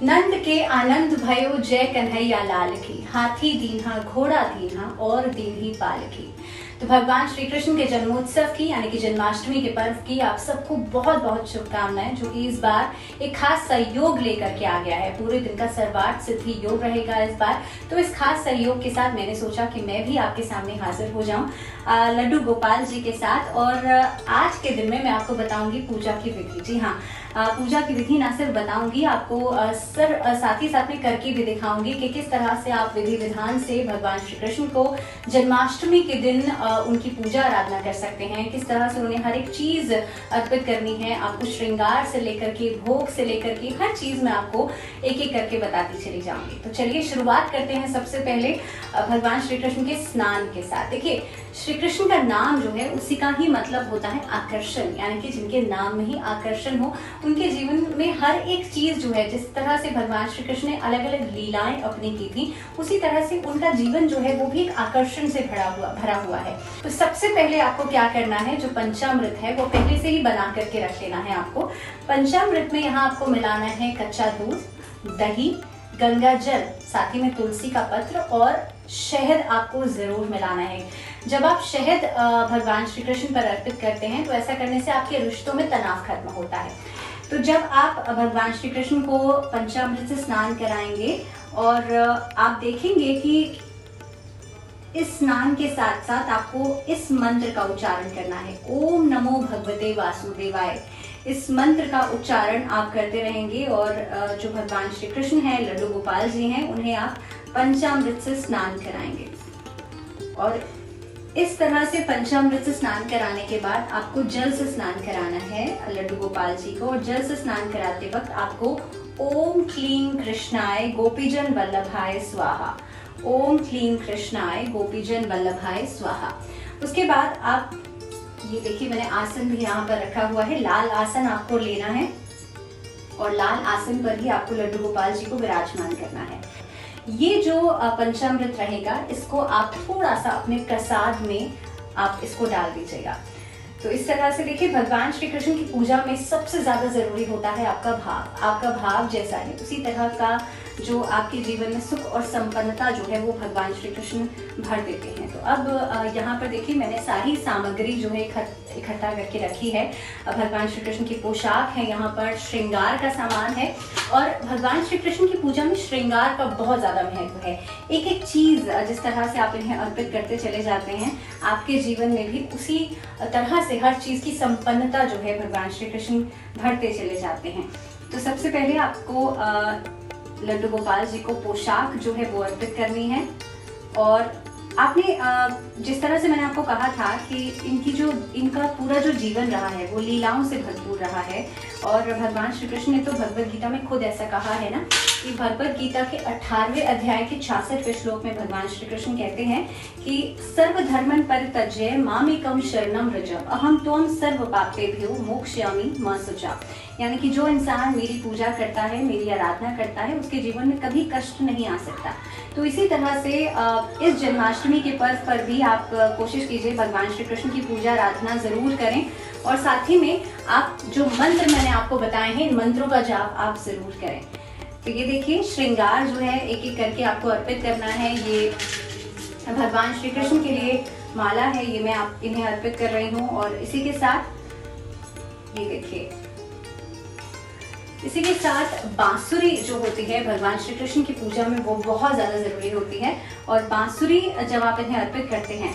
नंद के आनंद भयो जय कन्हैया लाल की, हाथी दीन्हा घोड़ा दीन्हा और दीन्ही पाल की। तो भगवान श्री कृष्ण के जन्मोत्सव की यानी कि जन्माष्टमी के पर्व की आप सबको बहुत बहुत शुभकामनाएं, जो कि इस बार एक खास सहयोग लेकर के आ गया है। पूरे दिन का सर्वार्थ सिद्धि योग रहेगा इस बार। तो इस खास सहयोग के साथ मैंने सोचा कि मैं भी आपके सामने हाजिर हो जाऊं लड्डू गोपाल जी के साथ। और आज के दिन में मैं आपको बताऊंगी पूजा की विधि। जी हाँ, पूजा की विधि ना सिर्फ बताऊंगी आपको साथ ही साथ में करके भी दिखाऊंगी कि किस तरह से आप विधि विधान से भगवान श्री कृष्ण को जन्माष्टमी के दिन उनकी पूजा आराधना कर सकते हैं। किस तरह से उन्हें हर एक चीज अर्पित करनी है, आपको श्रृंगार से लेकर के भोग से लेकर के हर चीज मैं आपको एक एक करके बताती चली जाऊंगी। तो चलिए शुरुआत करते हैं सबसे पहले भगवान श्री कृष्ण के स्नान के साथ। देखिए, श्री कृष्ण का नाम जो है उसी का ही मतलब होता है आकर्षण, यानी कि जिनके नाम में ही आकर्षण हो, उनके जीवन में हर एक चीज जो है, जिस तरह से भगवान श्री कृष्ण ने अलग अलग लीलाएं अपनी की थी, उसी तरह से उनका जीवन जो है वो भी एक आकर्षण से भरा हुआ है। तो सबसे पहले आपको क्या करना है, जो पंचामृत है वो पहले से ही बना करके रख लेना है आपको। पंचामृत में यहाँ आपको मिलाना है कच्चा दूध, दही, गंगा जल, साथ ही में तुलसी का पत्र और शहद आपको जरूर मिलाना है। जब आप शहद भगवान श्री कृष्ण पर अर्पित करते हैं तो ऐसा करने से आपके रिश्तों में तनाव खत्म होता है। तो जब आप भगवान श्री कृष्ण को पंचामृत से स्नान कराएंगे और आप देखेंगे कि इस स्नान के साथ साथ आपको इस मंत्र का उच्चारण करना है, ओम नमो भगवते वासुदेवाय। इस मंत्र का उच्चारण आप करते रहेंगे और जो भगवान श्री कृष्ण हैं, लड्डू गोपाल जी हैं, उन्हें आप पंचामृत से स्नान कराएंगे। और इस तरह से पंचामृत से स्नान कराने के बाद आपको जल से स्नान कराना है लड्डू गोपाल जी को। और जल से स्नान कराते वक्त आपको ओम क्लीं कृष्णाय गोपीजन वल्लभाय स्वाहा, ओम क्लीं कृष्णाय गोपीजन वल्लभाय स्वाहा। उसके बाद आप ये देखिए, मैंने आसन भी यहाँ पर रखा हुआ है। लाल आसन आपको लेना है और लाल आसन पर ही आपको लड्डू गोपाल जी को विराजमान करना है। ये जो पंचामृत रहेगा, इसको आप थोड़ा सा अपने प्रसाद में आप इसको डाल दीजिएगा। तो इस तरह से देखिए, भगवान श्री कृष्ण की पूजा में सबसे ज्यादा जरूरी होता है आपका भाव। आपका भाव जैसा है उसी तरह का जो आपके जीवन में सुख और संपन्नता जो है वो भगवान श्री कृष्ण भर देते हैं। तो अब यहाँ पर देखिए, मैंने सारी सामग्री जो है इकट्ठा करके रखी है। भगवान श्री कृष्ण की पोशाक है, यहाँ पर श्रृंगार का सामान है। और भगवान श्री कृष्ण की पूजा में श्रृंगार का बहुत ज्यादा महत्व है। एक एक चीज जिस तरह से आप इन्हें अर्पित करते चले जाते हैं, आपके जीवन में भी उसी तरह से हर चीज की संपन्नता जो है भगवान श्री कृष्ण भरते चले जाते हैं। तो सबसे पहले आपको लड्डू गोपाल जी को पोशाक जो है वो अर्पित करनी है। और आपने जिस तरह से मैंने आपको कहा था कि इनका पूरा जो जीवन रहा है वो लीलाओं से भरपूर रहा है। और भगवान श्री कृष्ण ने तो भगवत गीता में खुद ऐसा कहा है ना, कि भगवत गीता के 18वें अध्याय के 66वें श्लोक में भगवान श्री कृष्ण कहते हैं कि सर्वधर्मन परित्यज्य मामेकं शरणं व्रज, अहम त्वं सर्व पापेभ्यो मोक्षयामि मा शुचा। यानी कि जो इंसान मेरी पूजा करता है, मेरी आराधना करता है, उसके जीवन में कभी कष्ट नहीं आ सकता। तो इसी तरह से इस जन्माष्टमी के पर्व पर भी आप कोशिश कीजिए भगवान श्री कृष्ण की पूजा आराधना जरूर करें। और साथ ही में आप जो मंत्र मैंने आपको बताए हैं, इन मंत्रों का जाप आप जरूर करें। तो ये देखिए, श्रृंगार जो है एक एक करके आपको अर्पित करना है। ये भगवान श्री कृष्ण के लिए माला है, ये मैं इन्हें अर्पित कर रही हूँ। और इसी के साथ ये देखिए, इसी के साथ बांसुरी जो होती है भगवान श्री कृष्ण की पूजा में वो बहुत ज्यादा जरूरी होती है। और बांसुरी जब आप इन्हें अर्पित करते हैं,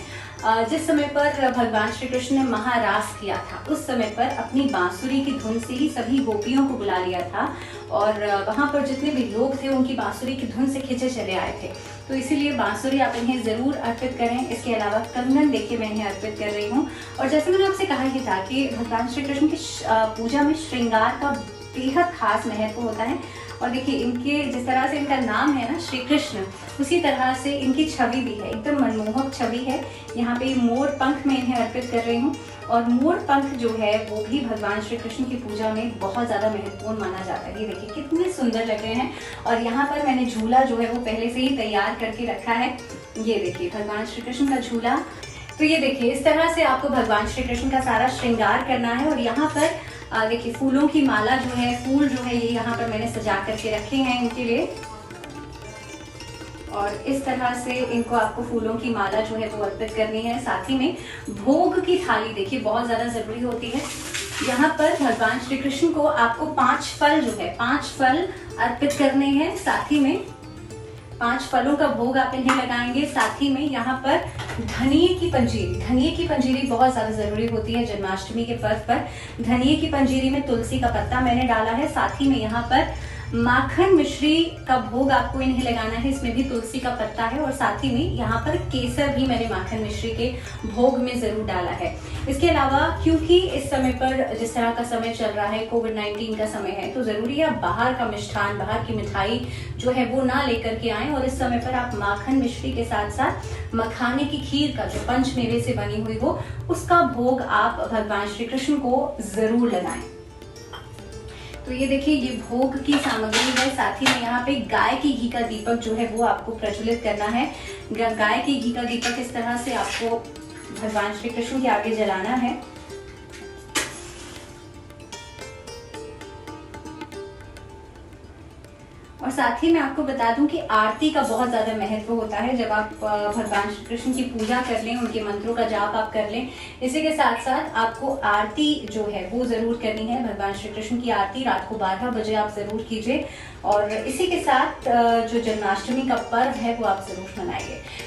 जिस समय पर भगवान श्री कृष्ण ने महारास किया था, उस समय पर अपनी बांसुरी की धुन से ही सभी गोपियों को बुला लिया था। और वहां पर जितने भी लोग थे उनकी बांसुरी की धुन से खिंचे चले आए थे। तो इसीलिए बांसुरी आप इन्हें जरूर अर्पित करें। इसके अलावा कंगन देखिए मैं इन्हें अर्पित कर रही हूँ। और जैसे मैंने आपसे कहा ही था कि भगवान श्री कृष्ण की पूजा में श्रृंगार का बेहद खास महत्व होता है। और देखिए, इनके जिस तरह से इनका नाम है ना श्री कृष्ण, उसी तरह से इनकी छवि भी है, एकदम मनमोहक छवि है। यहाँ पे मोर पंख में इन्हें अर्पित कर रही हूँ। और मोर पंख जो है वो भी भगवान श्री कृष्ण की पूजा में बहुत ज्यादा महत्वपूर्ण माना जाता है। ये देखिए कितने सुंदर लग रहे हैं। और यहाँ पर मैंने झूला जो है वो पहले से ही तैयार करके रखा है। ये देखिए भगवान श्री कृष्ण का झूला। तो ये देखिए, इस तरह से आपको भगवान श्री कृष्ण का सारा श्रृंगार करना है। और यहाँ पर देखिए फूलों की माला जो है, फूल जो है ये यहाँ पर मैंने सजा करके रखे हैं इनके लिए, और इस तरह से इनको आपको फूलों की माला जो है वो अर्पित करनी है। साथ ही में भोग की थाली देखिए बहुत ज्यादा जरूरी होती है। यहाँ पर भगवान श्री कृष्ण को आपको 5 फल जो है, 5 फल अर्पित करने हैं। साथ ही में 5 फलों का भोग आप इन्हें लगाएंगे। साथ ही में यहाँ पर धनिये की पंजीरी बहुत ज्यादा जरूरी होती है जन्माष्टमी के पर्व पर। धनिये की पंजीरी में तुलसी का पत्ता मैंने डाला है। साथ ही में यहाँ पर माखन मिश्री का भोग आपको इन्हें लगाना है, इसमें भी तुलसी का पत्ता है, और साथ ही में यहाँ पर केसर भी मैंने माखन मिश्री के भोग में जरूर डाला है। इसके अलावा क्योंकि इस समय पर जिस तरह का समय चल रहा है, कोविड-19 का समय है, तो जरूरी है आप बाहर का मिष्ठान, बाहर की मिठाई जो है वो ना लेकर के आएं, और इस समय पर आप माखन मिश्री के साथ साथ मखाने की खीर का जो पंचमेवे से बनी हुई हो, उसका भोग आप भगवान श्री कृष्ण को जरूर लगाएं। तो ये देखिए ये भोग की सामग्री है। साथ ही में यहाँ पे गाय की घी का दीपक जो है वो आपको प्रज्वलित करना है। गाय की घी का दीपक इस तरह से आपको भगवान श्री कृष्ण के आगे जलाना है। और साथ ही मैं आपको बता दूं कि आरती का बहुत ज्यादा महत्व होता है। जब आप भगवान श्री कृष्ण की पूजा कर लें, उनके मंत्रों का जाप आप कर लें, इसी के साथ साथ आपको आरती जो है वो जरूर करनी है। भगवान श्री कृष्ण की आरती रात को 12 बजे आप जरूर कीजिए, और इसी के साथ जो जन्माष्टमी का पर्व है वो आप जरूर मनाइए।